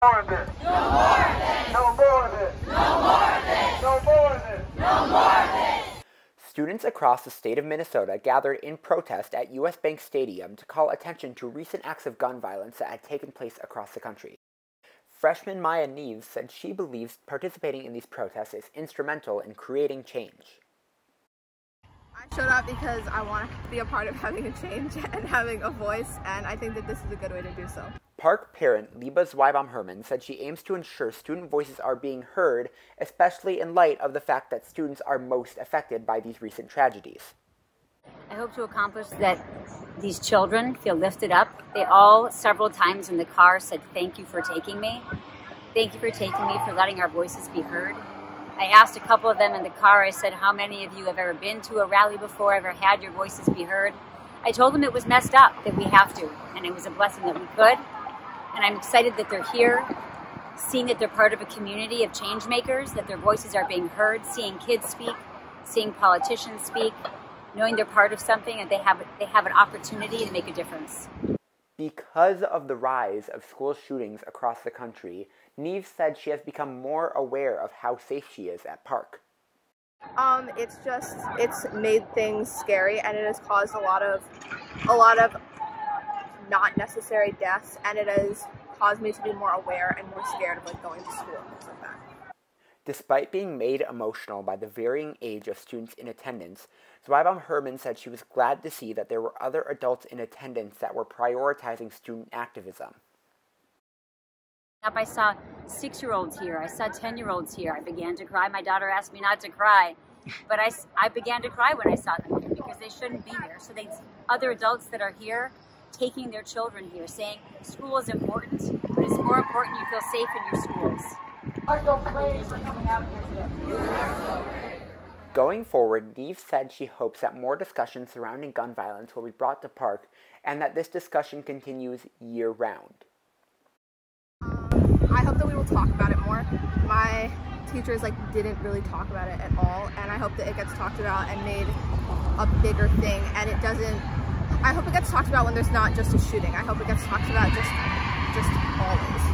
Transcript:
more of this. No more of this. No more of this. No more of this. No more of this. No more of this. Students across the state of Minnesota gathered in protest at U.S. Bank Stadium to call attention to recent acts of gun violence that had taken place across the country. Freshman Maya Neves said she believes participating in these protests is instrumental in creating change. I showed up because I want to be a part of having a change and having a voice, and I think that this is a good way to do so. Park parent Liba Zweibaum-Herman said she aims to ensure student voices are being heard, especially in light of the fact that students are most affected by these recent tragedies. I hope to accomplish that these children feel lifted up. They all, several times in the car, said, "Thank you for taking me. Thank you for taking me, for letting our voices be heard." I asked a couple of them in the car, I said, "How many of you have ever been to a rally before, ever had your voices be heard?" I told them it was messed up, that we have to, and it was a blessing that we could. And I'm excited that they're here, seeing that they're part of a community of change makers, that their voices are being heard, seeing kids speak, seeing politicians speak, knowing they're part of something and they have an opportunity to make a difference. Because of the rise of school shootings across the country, Neves said she has become more aware of how safe she is at Park. It's made things scary, and it has caused a lot of not necessary deaths, and it has caused me to be more aware and more scared of going to school and things like that. Despite being made emotional by the varying age of students in attendance, Zweibaum-Herman said she was glad to see that there were other adults in attendance that were prioritizing student activism. I saw 6-year-olds here, I saw 10-year-olds here. I began to cry. My daughter asked me not to cry, but I began to cry when I saw them here because they shouldn't be here. So other adults that are here, taking their children here, saying school is important, but it's more important you feel safe in your schools. Going forward, Neves said she hopes that more discussion surrounding gun violence will be brought to Park and that this discussion continues year-round. I hope that we will talk about it more. My teachers didn't really talk about it at all, and I hope that it gets talked about and made a bigger thing, and it doesn't. I hope it gets talked about when there's not just a shooting. I hope it gets talked about just always.